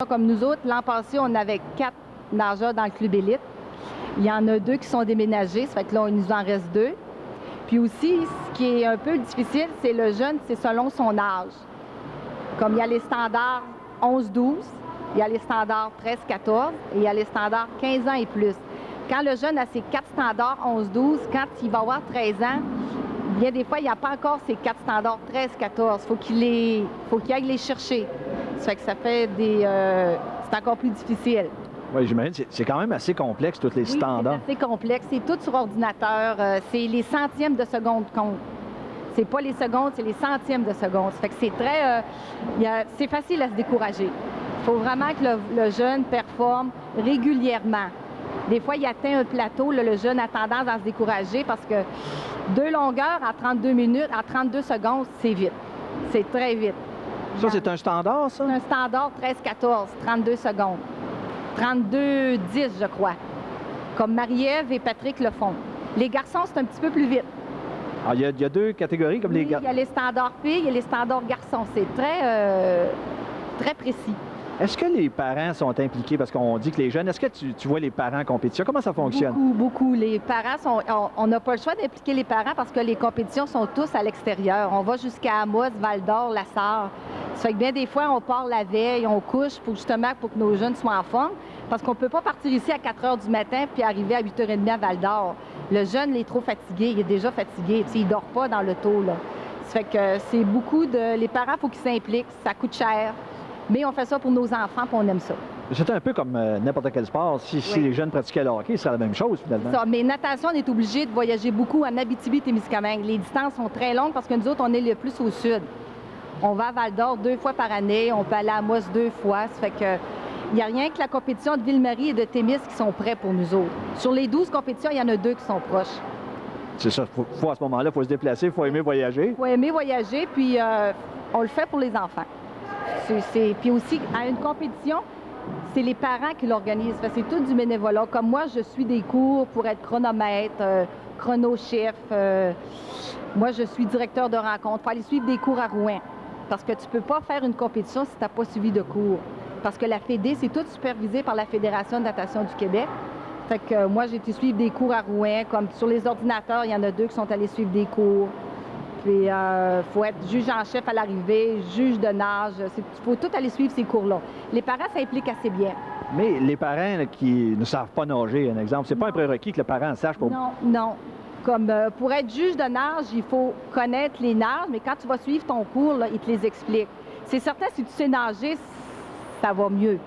Comme nous autres, l'an passé, on avait 4 nageurs dans le club élite. Il y en a 2 qui sont déménagés, ça fait que là, il nous en reste 2. Puis aussi, ce qui est un peu difficile, c'est le jeune, c'est selon son âge. Comme il y a les standards 11-12, il y a les standards 13-14 et il y a les standards 15 ans et plus. Quand le jeune a ses 4 standards 11-12, quand il va avoir 13 ans, bien des fois, il n'y a pas encore ces 4 standards 13-14. Faut qu'il aille les chercher. Ça fait que ça fait c'est encore plus difficile. Oui, j'imagine. C'est quand même assez complexe, tous les standards. C'est assez complexe. C'est tout sur ordinateur. C'est les centièmes de seconde compte. C'est pas les secondes, c'est les centièmes de seconde. Ça fait que c'est très... c'est facile à se décourager. Il faut vraiment que le jeune performe régulièrement. Des fois, il atteint un plateau, là, le jeune a tendance à se décourager parce que 2 longueurs à 32 minutes, à 32 secondes, c'est vite. C'est très vite. Ça, c'est un standard, ça? C'est un standard 13-14, 32 secondes. 32-10, je crois. Comme Marie-Ève et Patrick le font. Les garçons, c'est un petit peu plus vite. Alors, il y a 2 catégories comme les garçons. Il y a les standards filles et les standards garçons. C'est très précis. Est-ce que les parents sont impliqués? Parce qu'on dit que les jeunes... Est-ce que tu vois les parents en compétition? Comment ça fonctionne? Beaucoup. Les parents sont... On n'a pas le choix d'impliquer les parents parce que les compétitions sont tous à l'extérieur. On va jusqu'à Amos, Val-d'Or, La Sarre. Ça fait que bien des fois, on part la veille, on couche pour que nos jeunes soient en forme. Parce qu'on ne peut pas partir ici à 4 h du matin puis arriver à 8 h 30 à Val-d'Or. Le jeune, il est trop fatigué. Il est déjà fatigué. Il ne dort pas dans l'auto, là. Ça fait que c'est beaucoup de... Les parents, il faut qu'ils s'impliquent. Ça coûte cher. Mais on fait ça pour nos enfants, puis on aime ça. C'est un peu comme n'importe quel sport. Si les jeunes pratiquaient le hockey, c'est la même chose, finalement. Ça, mais natation, on est obligé de voyager beaucoup en Abitibi-Témiscamingue. Les distances sont très longues parce que nous autres, on est le plus au sud. On va à Val-d'Or 2 fois par année. On peut aller à Amos 2 fois. Ça fait que il n'y a rien que la compétition de Ville-Marie et de Témis qui sont prêts pour nous autres. Sur les 12 compétitions, il y en a 2 qui sont proches. C'est ça. Faut à ce moment-là, il faut se déplacer, il faut aimer voyager. Il faut aimer voyager, puis on le fait pour les enfants. Puis aussi, à une compétition, c'est les parents qui l'organisent. C'est tout du bénévolat. Comme moi, je suis des cours pour être chronomètre, chrono-chef. Moi, je suis directeur de rencontre. Il faut aller suivre des cours à Rouen. Parce que tu ne peux pas faire une compétition si tu n'as pas suivi de cours. Parce que la Fédé, c'est tout supervisé par la Fédération de natation du Québec. Fait que moi, j'ai été suivre des cours à Rouen. Comme sur les ordinateurs, il y en a 2 qui sont allés suivre des cours. Puis, il faut être juge en chef à l'arrivée, juge de nage. Il faut tout aller suivre ces cours-là. Les parents s'impliquent assez bien. Mais les parents là, qui ne savent pas nager, un exemple, c'est pas un prérequis que le parent sache pour... Non. Comme pour être juge de nage, il faut connaître les nages, mais quand tu vas suivre ton cours, là, il te les explique. C'est certain, si tu sais nager, ça va mieux.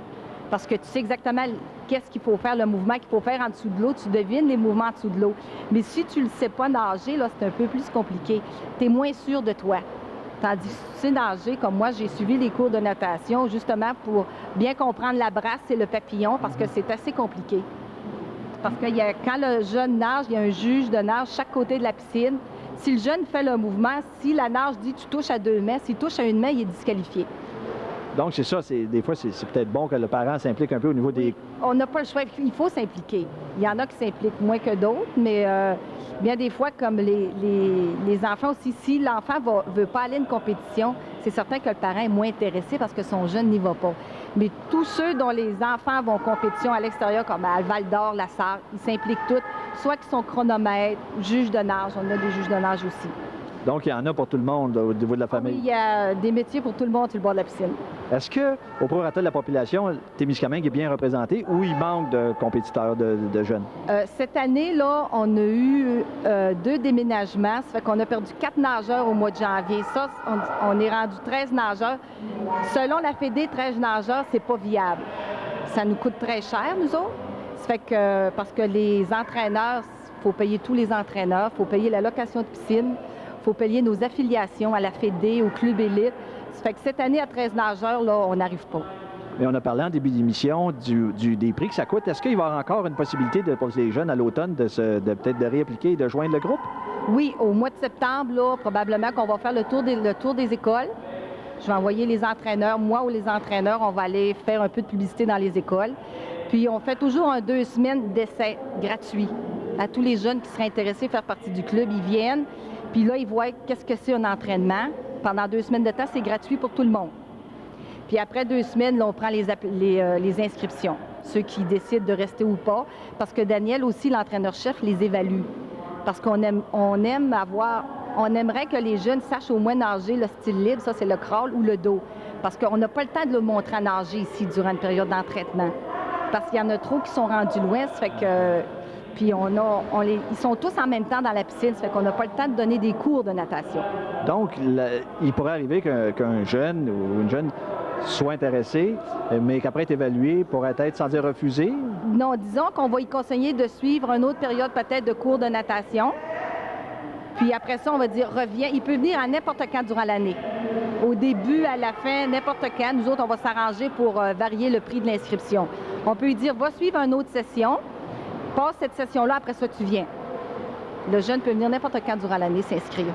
Parce que tu sais exactement qu'est-ce qu'il faut faire, le mouvement qu'il faut faire en dessous de l'eau. Tu devines les mouvements en dessous de l'eau. Mais si tu ne le sais pas nager, là, c'est un peu plus compliqué. Tu es moins sûr de toi. Tandis que si tu sais nager, comme moi, j'ai suivi les cours de natation justement pour bien comprendre la brasse et le papillon parce que c'est assez compliqué. Parce que quand le jeune nage, il y a un juge de nage chaque côté de la piscine. Si le jeune fait le mouvement, si la nage dit tu touches à 2 mains, s'il touche à 1 main, il est disqualifié. Donc, c'est ça. Des fois, c'est peut-être bon que le parent s'implique un peu au niveau des... On n'a pas le choix. Il faut s'impliquer. Il y en a qui s'impliquent moins que d'autres, mais bien des fois, comme les enfants aussi, si l'enfant ne veut pas aller à une compétition, c'est certain que le parent est moins intéressé parce que son jeune n'y va pas. Mais tous ceux dont les enfants vont en compétition à l'extérieur, comme à Val-d'Or, La Sarre, ils s'impliquent tous, soit qu'ils sont chronomètres, juges de nage. On a des juges de nage aussi. Donc, il y en a pour tout le monde au niveau de la famille. Oui, il y a des métiers pour tout le monde sur le bord de la piscine. Est-ce qu'au prorata de la population, Témiscamingue est bien représenté ou il manque de compétiteurs, de jeunes? Cette année, là, on a eu 2 déménagements. Ça fait qu'on a perdu 4 nageurs au mois de janvier. Ça, on est rendu 13 nageurs. Selon la Fédé, 13 nageurs, c'est pas viable. Ça nous coûte très cher, nous autres. Ça fait que, parce que les entraîneurs, il faut payer tous les entraîneurs, il faut payer la location de piscine. Il faut payer nos affiliations à la Fédé, au club élite. Ça fait que cette année, à 13 nageurs, là, on n'arrive pas. Mais on a parlé en début d'émission des prix que ça coûte. Est-ce qu'il va y avoir encore une possibilité pour les jeunes à l'automne peut-être de réappliquer et de joindre le groupe? Oui, au mois de septembre, là, probablement qu'on va faire le tour des écoles. Je vais envoyer les entraîneurs. Moi ou les entraîneurs, on va aller faire un peu de publicité dans les écoles. Puis on fait toujours 2 semaines d'essai gratuit à tous les jeunes qui seraient intéressés à faire partie du club. Ils viennent. Puis là, ils voient qu'est-ce que c'est un entraînement. Pendant 2 semaines de temps, c'est gratuit pour tout le monde. Puis après 2 semaines, là, on prend les inscriptions, ceux qui décident de rester ou pas, parce que Daniel aussi, l'entraîneur-chef, les évalue. Parce qu'on aimerait que les jeunes sachent au moins nager le style libre, ça c'est le crawl ou le dos. Parce qu'on n'a pas le temps de le montrer à nager ici durant une période d'entraînement. Parce qu'il y en a trop qui sont rendus loin, ça fait que... Puis ils sont tous en même temps dans la piscine, ça fait qu'on n'a pas le temps de donner des cours de natation. Donc, il pourrait arriver qu'un jeune ou une jeune soit intéressé, mais qu'après être évalué, pourrait être sans dire refusé? Non, disons qu'on va y conseiller de suivre une autre période peut-être de cours de natation. Puis après ça, on va dire, reviens. Il peut venir à n'importe quand durant l'année. Au début, à la fin, n'importe quand. Nous autres, on va s'arranger pour varier le prix de l'inscription. On peut lui dire, va suivre une autre session, passe cette session-là, après ça, tu viens. Le jeune peut venir n'importe quand durant l'année s'inscrire.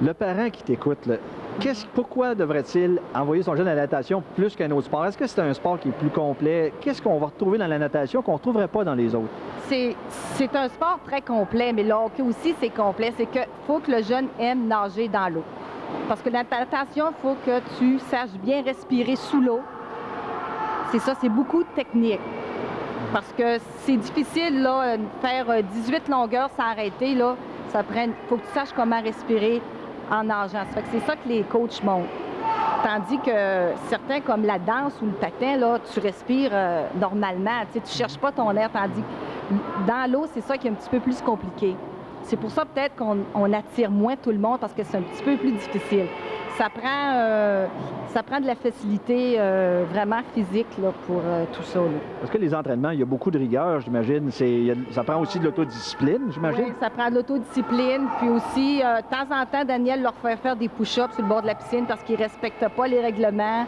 Le parent qui t'écoute, là, pourquoi devrait-il envoyer son jeune à la natation plus qu'un autre sport? Est-ce que c'est un sport qui est plus complet? Qu'est-ce qu'on va retrouver dans la natation qu'on ne retrouverait pas dans les autres? C'est un sport très complet, mais le hockey aussi, c'est complet. C'est qu'il faut que le jeune aime nager dans l'eau. Parce que la natation, il faut que tu saches bien respirer sous l'eau. C'est ça, c'est beaucoup de technique. Parce que c'est difficile, là, de faire 18 longueurs sans arrêter, là. Il faut que tu saches comment respirer en nageant. Ça fait que c'est ça que les coachs montrent. Tandis que certains, comme la danse ou le patin, là, tu respires normalement. Tu ne cherches pas ton air. Tandis que dans l'eau, c'est ça qui est un petit peu plus compliqué. C'est pour ça peut-être qu'on attire moins tout le monde parce que c'est un petit peu plus difficile. Ça prend de la facilité vraiment physique là, pour tout ça. Là. Parce que les entraînements, il y a beaucoup de rigueur, j'imagine. Ça prend aussi de l'autodiscipline, j'imagine? Oui, ça prend de l'autodiscipline. Puis aussi, de temps en temps, Daniel leur fait faire des push-ups sur le bord de la piscine parce qu'ils ne respectent pas les règlements.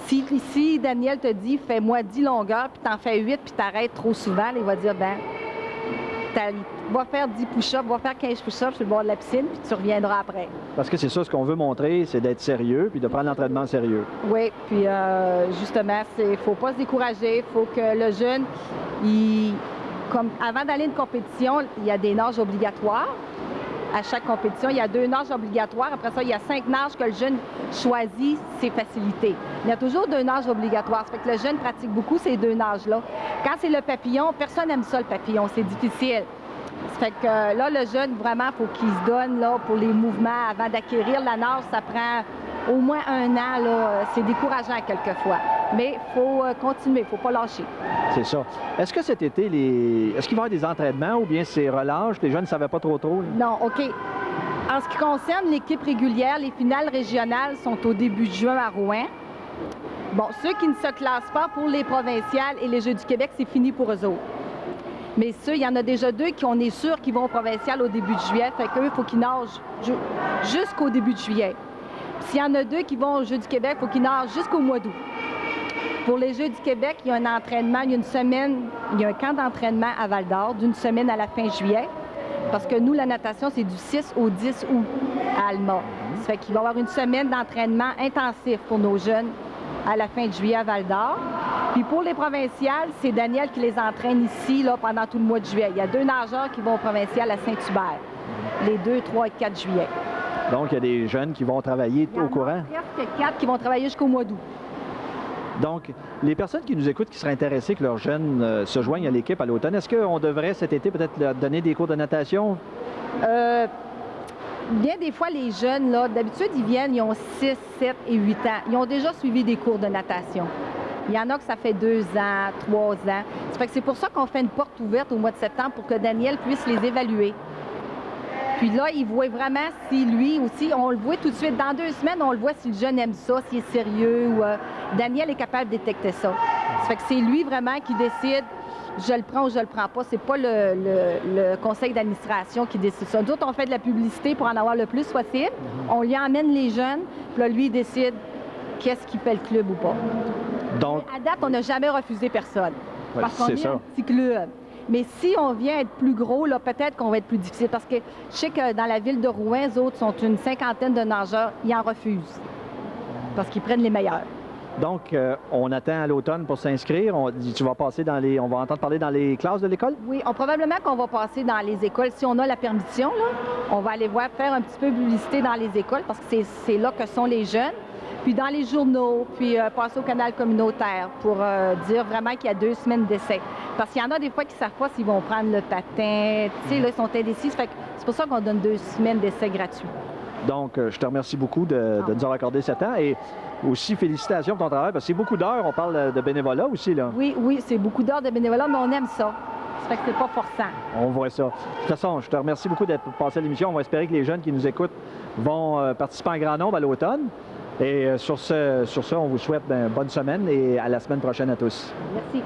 Si Daniel te dit, fais-moi 10 longueurs, puis t'en fais 8, puis t'arrêtes trop souvent, là, il va dire, va faire 10 push-ups, va faire 15 push-ups sur le bord de la piscine, puis tu reviendras après. Parce que c'est ça, ce qu'on veut montrer, c'est d'être sérieux, puis de prendre l'entraînement sérieux. Oui, puis justement, il ne faut pas se décourager, il faut que le jeune, comme avant d'aller à une compétition, il y a des nages obligatoires. À chaque compétition, il y a 2 nages obligatoires. Après ça, il y a 5 nages que le jeune choisit ses facilités. Il y a toujours 2 nages obligatoires. Ça fait que le jeune pratique beaucoup ces 2 nages-là. Quand c'est le papillon, personne n'aime ça, le papillon. C'est difficile. Ça fait que là, le jeune, vraiment, il faut qu'il se donne là, pour les mouvements. Avant d'acquérir la nage, ça prend au moins 1 an. Là. C'est décourageant quelquefois. Mais il faut continuer, il ne faut pas lâcher. C'est ça. Est-ce que cet été, est-ce qu'il va y avoir des entraînements ou bien c'est relâche? Les jeunes ne savaient pas trop? Là? Non, OK. En ce qui concerne l'équipe régulière, les finales régionales sont au début de juin à Rouen. Bon, ceux qui ne se classent pas pour les provinciales et les Jeux du Québec, c'est fini pour eux autres. Mais ceux, il y en a déjà 2 qui, on est sûr, qui vont aux provinciales au début de juillet. Fait qu'eux, il faut qu'ils nagent jusqu'au début de juillet. Puis s'il y en a 2 qui vont aux Jeux du Québec, il faut qu'ils nagent jusqu'au mois d'août. Pour les Jeux du Québec, il y a un entraînement, il y a une semaine, il y a un camp d'entraînement à Val-d'Or d'une semaine à la fin juillet. Parce que nous, la natation, c'est du 6 au 10 août à Alma. Ça fait qu'il va y avoir une semaine d'entraînement intensif pour nos jeunes à la fin de juillet à Val-d'Or. Puis pour les provinciales, c'est Daniel qui les entraîne ici là, pendant tout le mois de juillet. Il y a 2 nageurs qui vont aux provinciales à Saint-Hubert, les 2, 3 et 4 juillet. Donc, il y a des jeunes qui vont travailler au courant? Il y en a presque 4 qui vont travailler jusqu'au mois d'août. Donc, les personnes qui nous écoutent, qui seraient intéressées que leurs jeunes se joignent à l'équipe à l'automne, est-ce qu'on devrait cet été peut-être leur donner des cours de natation? Bien des fois, les jeunes, là, d'habitude, ils viennent, ils ont 6, 7 et 8 ans. Ils ont déjà suivi des cours de natation. Il y en a que ça fait 2 ans, 3 ans. Ça fait que c'est pour ça qu'on fait une porte ouverte au mois de septembre pour que Daniel puisse les évaluer. Puis là, il voit vraiment si lui aussi, on le voit tout de suite. Dans 2 semaines, on le voit si le jeune aime ça, s'il est sérieux. Ou, Daniel est capable de détecter ça. Ça fait que c'est lui vraiment qui décide, je le prends ou je le prends pas. C'est pas le conseil d'administration qui décide ça. Nous autres, on fait de la publicité pour en avoir le plus possible. On lui emmène les jeunes, puis là, lui, il décide qu'est-ce qui fait le club ou pas. Donc, à date, on n'a jamais refusé personne. Ouais, parce qu'on est un petit club. Mais si on vient être plus gros, là, peut-être qu'on va être plus difficile. Parce que je sais que dans la ville de Rouen, les autres sont une 50aine de nageurs. Ils en refusent. Parce qu'ils prennent les meilleurs. Donc, on attend à l'automne pour s'inscrire. On va entendre parler dans les classes de l'école? Oui, probablement qu'on va passer dans les écoles. Si on a la permission, là, on va aller faire un petit peu de publicité dans les écoles parce que c'est là que sont les jeunes. puis dans les journaux, puis passer au canal communautaire pour dire vraiment qu'il y a 2 semaines d'essai. Parce qu'il y en a des fois qui ne savent pas s'ils vont prendre le patin, tu sais, là, ils sont indécis. Fait que c'est pour ça qu'on donne 2 semaines d'essai gratuits. Donc, je te remercie beaucoup de nous avoir accordé ce temps et aussi félicitations pour ton travail parce que c'est beaucoup d'heures. On parle de bénévolat aussi, là. Oui, oui, c'est beaucoup d'heures de bénévolat, mais on aime ça. Ça fait que c'est pas forçant. On voit ça. De toute façon, je te remercie beaucoup d'être passé à l'émission. On va espérer que les jeunes qui nous écoutent vont participer en grand nombre à l'automne. Et sur ce, on vous souhaite une bonne semaine et à la semaine prochaine à tous. Merci.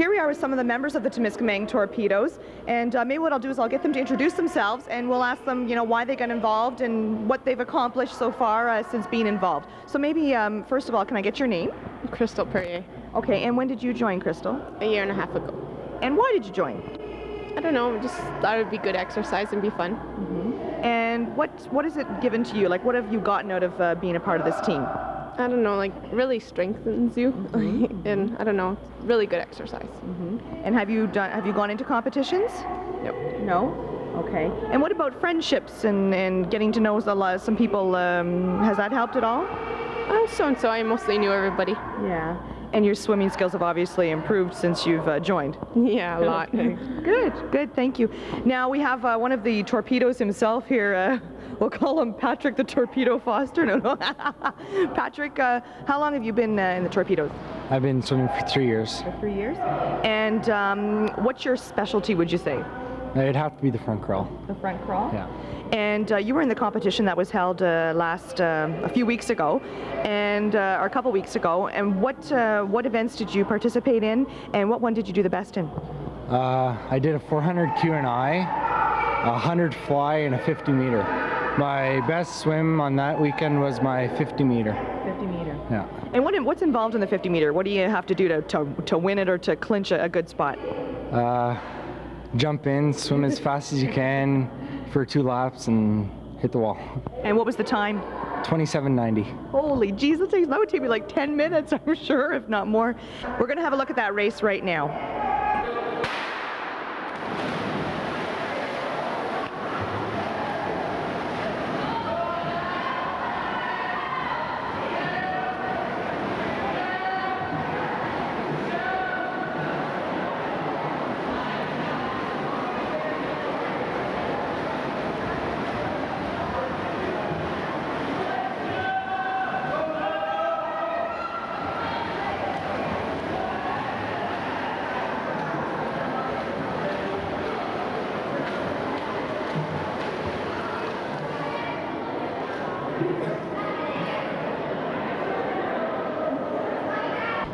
here we are with some of the members of the Temiskaming Torpedoes, and maybe what I'll do is I'll get them to introduce themselves, and we'll ask them, you know, why they got involved and what they've accomplished so far since being involved. So maybe, first of all, can I get your name? Crystal Perrier. Okay, and when did you join, Crystal? A year and a half ago. And why did you join? I don't know, just thought it would be good exercise and be fun. And what has it given to you? Like, what have you gotten out of being a part of this team? I don't know, like really strengthens you, and I don't know, really good exercise. And have you gone into competitions? Yep. No? Okay. And what about friendships and getting to know some people? Has that helped at all? So and so, I mostly knew everybody. Yeah. And your swimming skills have obviously improved since you've joined. Yeah, a lot. Good, thank you. Now we have one of the torpedoes himself here. We'll call him Patrick the Torpedo Foster. No. Patrick, how long have you been in the torpedoes? I've been swimming for 3 years. For 3 years. And what's your specialty, would you say? It'd have to be the front crawl. The front crawl? Yeah. And you were in the competition that was held a few weeks ago, or a couple weeks ago. And what events did you participate in, and what one did you do the best in? I did a 400 Q&I, a 100 fly, and a 50 meter. My best swim on that weekend was my 50 meter. 50 meter. Yeah. And what's involved in the 50 meter? What do you have to do to win it or to clinch a good spot? Jump in, swim as fast as you can for 2 laps, and hit the wall. And what was the time? 27:90. Holy jeez, that would take me like 10 minutes, I'm sure, if not more. We're going to have a look at that race right now.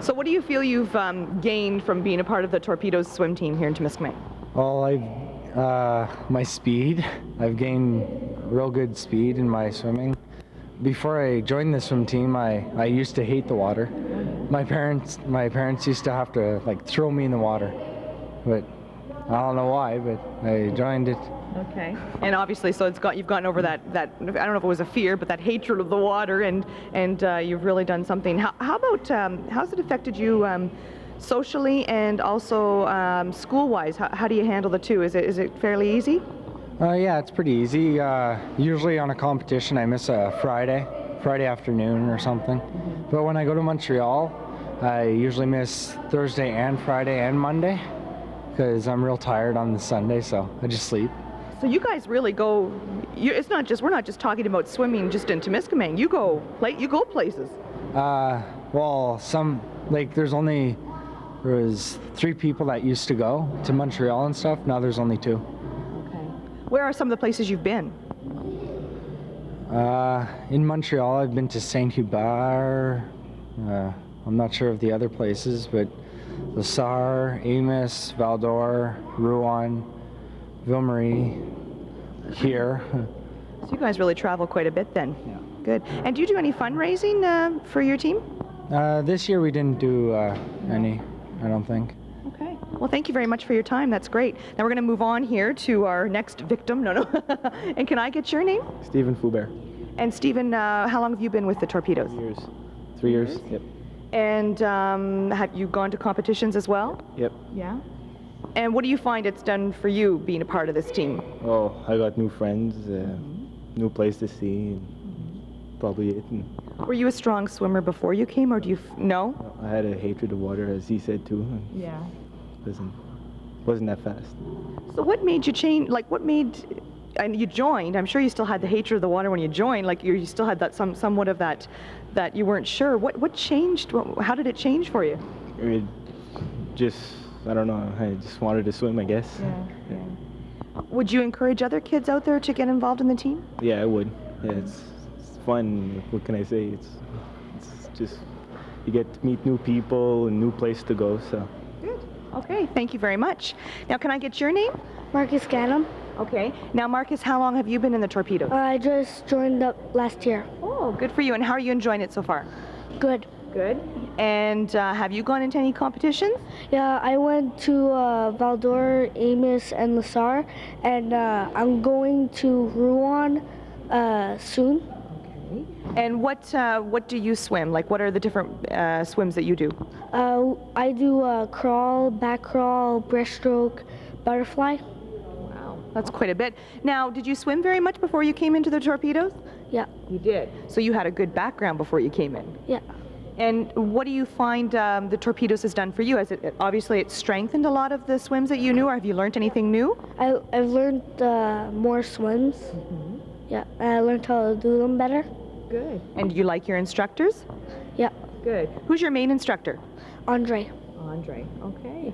So what do you feel you've gained from being a part of the Torpedoes swim team here in Temiskaming? Well, my speed. I've gained real good speed in my swimming. Before I joined the swim team, I used to hate the water. My parents used to have to like throw me in the water, but I don't know why, but I joined it. Okay. And obviously, so you've gotten over that I don't know if it was a fear, but that hatred of the water, and you've really done something. How about how's it affected you socially and also school-wise? How do you handle the two? Is it fairly easy? Yeah, it's pretty easy. Usually on a competition, I miss a Friday afternoon or something. But when I go to Montreal, I usually miss Thursday and Friday and Monday because I'm real tired on the Sunday, so I just sleep. So you guys really go. We're not just talking about swimming just in Temiskaming. You go places. Well, there was 3 people that used to go to Montreal and stuff. Now there's only 2. Okay. Where are some of the places you've been? In Montreal, I've been to Saint-Hubert. I'm not sure of the other places, but Le Sarre, Amos, Val-d'Or, Rouen, Ville-Marie, here. So you guys really travel quite a bit then. Yeah. Good. And do you do any fundraising for your team? This year we didn't do any, I don't think. Okay. Well, thank you very much for your time. That's great. Now we're going to move on here to our next victim. No. And can I get your name? Stephen Foubert. And Stephen, how long have you been with the Torpedoes? 3 years. 3 years? Yep. And have you gone to competitions as well? Yep. Yeah. And what do you find it's done for you being a part of this team? Oh, I got new friends, new place to see, and probably it. And Were you a strong swimmer before you came, or do you no? I had a hatred of water, as he said too. And Yeah. wasn't that fast. So what made you change? And you joined. I'm sure you still had the hatred of the water when you joined. Like you still had that somewhat of that you weren't sure. What changed? How did it change for you? It just, I don't know. I just wanted to swim, I guess. Yeah. Would you encourage other kids out there to get involved in the team? Yeah, I would. Yeah, it's fun. What can I say? It's just you get to meet new people and new place to go. So. Good. Okay, thank you very much. Now, can I get your name? Marcus Ganem. Okay. Now, Marcus, how long have you been in the Torpedoes? I just joined up last year. Oh, good for you. And how are you enjoying it so far? Good. Good. And have you gone into any competitions? Yeah, I went to Valdor, Amos, and Lasar, and I'm going to Rouen soon. Okay. And what do you swim? Like, what are the different swims that you do? I do crawl, back crawl, breaststroke, butterfly. Wow, that's quite a bit. Now, did you swim very much before you came into the Torpedoes? Yeah. You did. So you had a good background before you came in. Yeah. And what do you find the Torpedoes has done for you? Has it obviously it strengthened a lot of the swims that you knew, or have you learned anything new? I've learned more swims. Mm-hmm. Yeah, I learned how to do them better. Good. And do you like your instructors? Yeah. Good. Who's your main instructor? Andre. Andre. Okay.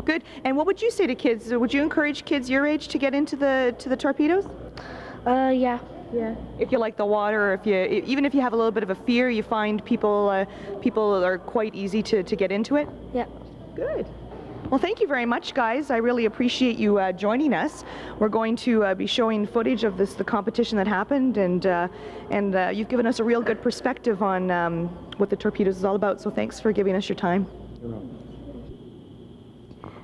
Good. And what would you say to kids? Would you encourage kids your age to get into the Torpedoes? Yeah. Yeah. If you like the water, or even if you have a little bit of a fear, you find people are quite easy to get into it. Yeah. Good. Well, thank you very much, guys. I really appreciate you joining us. We're going to be showing footage of the competition that happened, and you've given us a real good perspective on what the Torpedoes is all about. So thanks for giving us your time.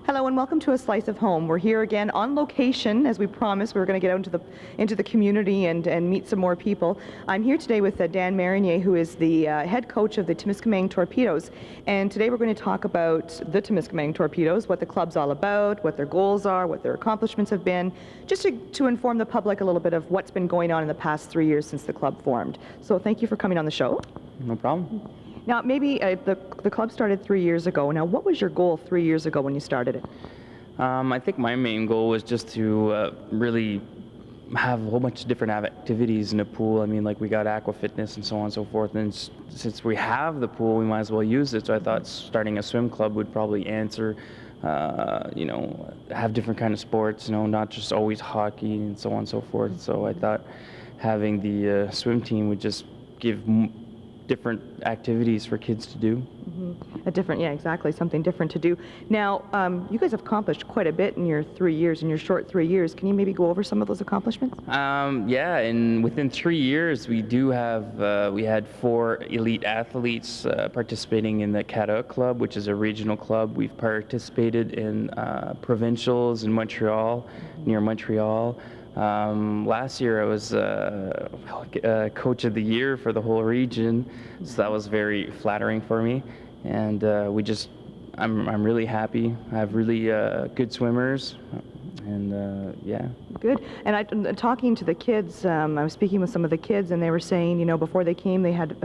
Hello and welcome to A Slice of Home. We're here again on location, as we promised. We were going to get out into the community and meet some more people. I'm here today with Dan Marinier, who is the head coach of the Temiskaming Torpedoes. And today we're going to talk about the Temiskaming Torpedoes, what the club's all about, what their goals are, what their accomplishments have been, just to inform the public a little bit of what's been going on in the past 3 years since the club formed. So thank you for coming on the show. No problem. Now, maybe the club started 3 years ago. Now, what was your goal 3 years ago when you started it? I think my main goal was just to really have a whole bunch of different activities in the pool. I mean, like we got aqua fitness and so on and so forth. And since we have the pool, we might as well use it. So I thought starting a swim club would probably answer, have different kind of sports, not just always hockey and so on and so forth. So I thought having the swim team would just give different activities for kids to do. Mm-hmm. Yeah, exactly, something different to do. Now, you guys have accomplished quite a bit in your 3 years, in your short 3 years. Can you maybe go over some of those accomplishments? Yeah, and within 3 years, we had 4 elite athletes participating in the Cadet Club, which is a regional club. We've participated in provincials in Montreal, near Montreal. Last year I was coach of the year for the whole region, so that was very flattering for me. And I'm really happy. I have really good swimmers, and yeah. Good. And talking to the kids, I was speaking with some of the kids, and they were saying, before they came, they had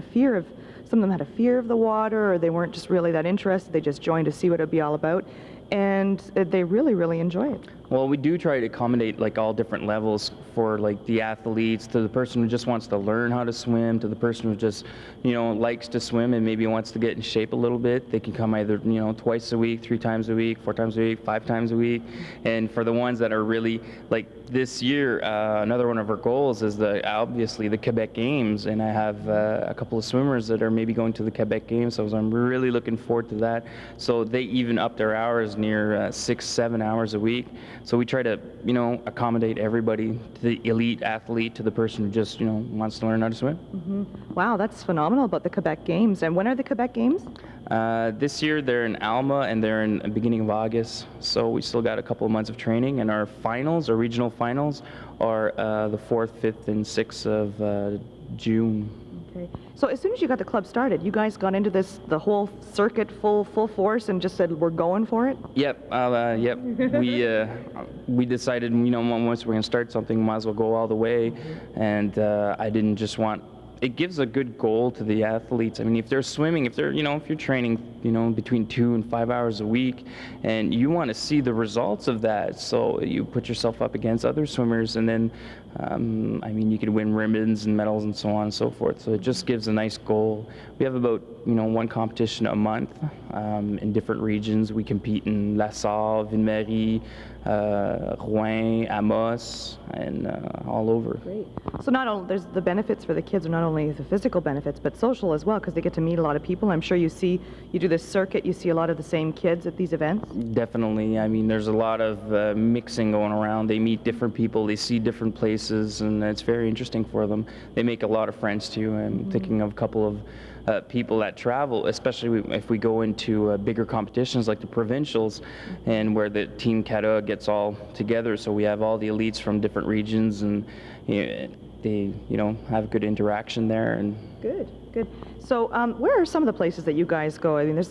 some of them had a fear of the water, or they weren't just really that interested. They just joined to see what it'd be all about. And they really, really enjoy it. Well, we do try to accommodate like all different levels for like the athletes, to the person who just wants to learn how to swim, to the person who just, likes to swim and maybe wants to get in shape a little bit. They can come either, twice a week, 3 times a week, 4 times a week, 5 times a week. And for the ones that are really like this year, another one of our goals is obviously the Quebec Games, and I have a couple of swimmers that are maybe going to the Quebec Games, so I'm really looking forward to that. So they even up their hours near 6-7 hours a week. So we try to, accommodate everybody, to the elite athlete, to the person who just, wants to learn how to swim. Mm-hmm. Wow, that's phenomenal about the Quebec Games. And when are the Quebec Games? This year they're in Alma, and they're in the beginning of August. So we still got a couple of months of training, and our regional finals, are the 4th, 5th, and 6th of June. Okay. So as soon as you got the club started, you guys got into the whole circuit full force and just said, we're going for it? Yep. Yep. We decided, once we're going to start something, might as well go all the way. And I didn't just want. It gives a good goal to the athletes. I mean, if they're swimming, if you're training, between 2 and 5 hours a week, and you want to see the results of that, so you put yourself up against other swimmers, and then, you can win ribbons and medals and so on and so forth. So it just gives a nice goal. We have about, 1 competition a month, in different regions. We compete in La Sarre, Ville-Marie, Rouen, Amos, and all over. Great. So not only there's the benefits for the kids are not only the physical benefits, but social as well, because they get to meet a lot of people. I'm sure you do this circuit, you see a lot of the same kids at these events. Definitely. I mean, there's a lot of mixing going around. They meet different people, they see different places, and it's very interesting for them. They make a lot of friends too. I'm thinking of a couple of people that travel, especially if we go into bigger competitions like the provincials, and where the Team Cara gets all together. So we have all the elites from different regions, and they have good interaction there. And Good, good. So where are some of the places that you guys go? I mean,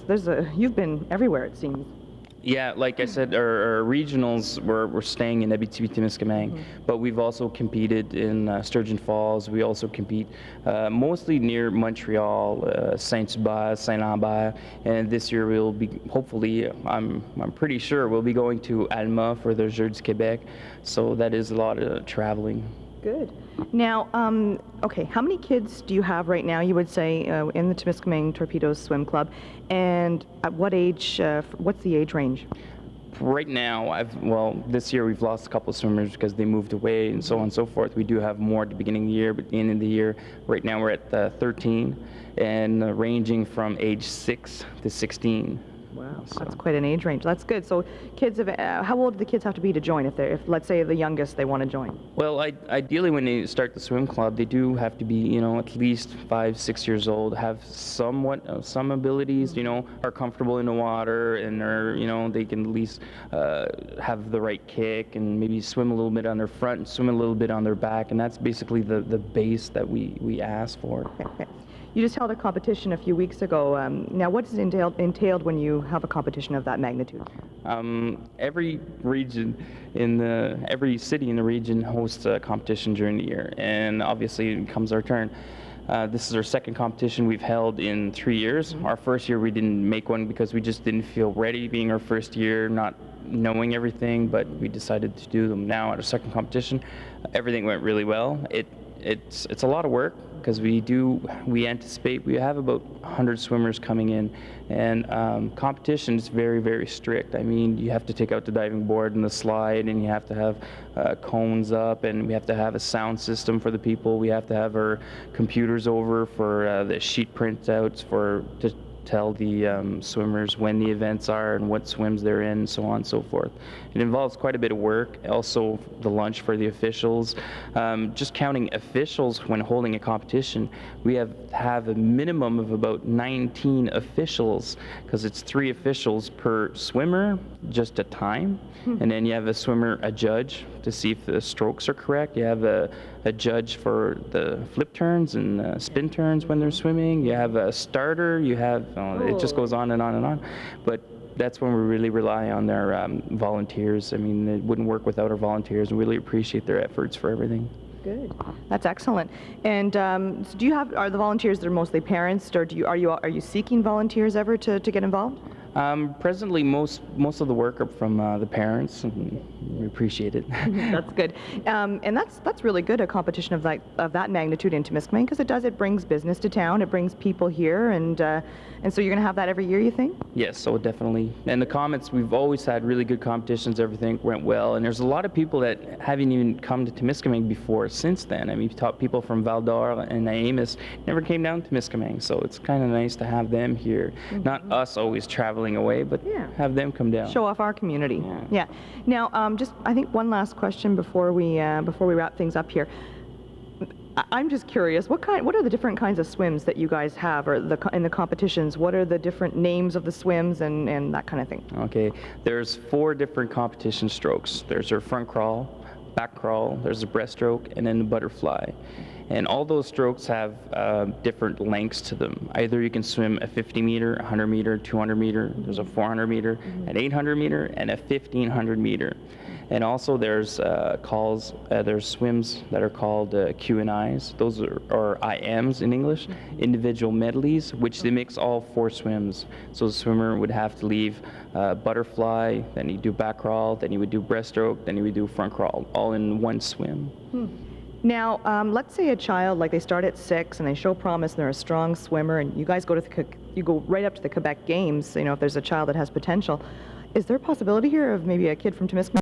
you've been everywhere, it seems. yeah, like I said, our regionals we're staying in Abitibi-Témiscamingue, but we've also competed in Sturgeon Falls. We also compete mostly near Montreal, Saint-Hubert, Saint-Lambert, and this year we'll be hopefully, I'm pretty sure we'll be going to Alma for the Jeux du Québec. So that is a lot of traveling. Good. Now, okay, how many kids do you have right now, you would say, in the Témiscamingue Torpedoes Swim Club? And at what age, what's the age range? Right now, this year we've lost a couple of swimmers because they moved away and so on and so forth. We do have more at the beginning of the year, but at the end of the year, right now we're at 13 and ranging from age 6 to 16. Wow, that's quite an age range. That's good. So kids, how old do the kids have to be to join? If let's say the youngest they want to join? Well, ideally when they start the swim club, they do have to be, at least 5-6 years old, have somewhat some abilities, are comfortable in the water, and are, they can at least have the right kick and maybe swim a little bit on their front and swim a little bit on their back, and that's basically the base that we ask for. Okay. You just held a competition a few weeks ago. Now, what is entailed when you have a competition of that magnitude? Every region every city in the region hosts a competition during the year, and obviously it comes our turn. This is our second competition we've held in 3 years. Our first year we didn't make one because we just didn't feel ready, being our first year, not knowing everything, but we decided to do them now at our second competition. Everything went really well. It's a lot of work because we anticipate we have about 100 swimmers coming in, and competition is very, very strict. I mean, you have to take out the diving board and the slide, and you have to have cones up, and we have to have a sound system for the people. We have to have our computers over for the sheet printouts to tell the swimmers when the events are and what swims they're in, so on and so forth. It involves quite a bit of work. Also, the lunch for the officials. Just counting officials when holding a competition, we have a minimum of about 19 officials, because it's 3 officials per swimmer, just a time, and then you have a judge to see if the strokes are correct. You have a judge for the flip turns and spin turns when they're swimming. You have a starter. You have it just goes on and on and on. But that's when we really rely on their volunteers. I mean, it wouldn't work without our volunteers, and we really appreciate their efforts for everything. Good. That's excellent. And so are the volunteers that are mostly parents, or are you seeking volunteers ever to get involved? Presently, most of the work are from the parents, and we appreciate it. That's good, and that's really good. A competition of that magnitude in Témiscamingue, because it brings business to town, it brings people here, and so you're going to have that every year, you think? Yes, so definitely. And the comments, we've always had really good competitions. Everything went well, and there's a lot of people that haven't even come to Témiscamingue before since then. I mean, people from Val d'Or and Amos never came down to Témiscamingue, so it's kind of nice to have them here. Not us always traveling away, but have them come down. Show off our community. Yeah. Now, just I think one last question before we wrap things up here. I'm just curious, what are the different kinds of swims that you guys have, or in the competitions? What are the different names of the swims and that kind of thing? Okay, there's 4 different competition strokes. There's our front crawl, back crawl, there's a breaststroke, and then the butterfly. And all those strokes have different lengths to them. Either you can swim a 50 meter, 100 meter, 200 meter, there's a 400 meter, an 800 meter, and a 1500 meter. And also there's there's swims that are called Q&Is. Those are IMs in English, individual medleys, which they mix all 4 swims. So the swimmer would have to leave butterfly, then he'd do back crawl, then he would do breaststroke, then he would do front crawl, all in one swim. Now, let's say a child, like they start at 6 and they show promise and they're a strong swimmer, and you guys go to you go right up to the Quebec Games. You know, if there's a child that has potential, is there a possibility here of maybe a kid from Temiskaming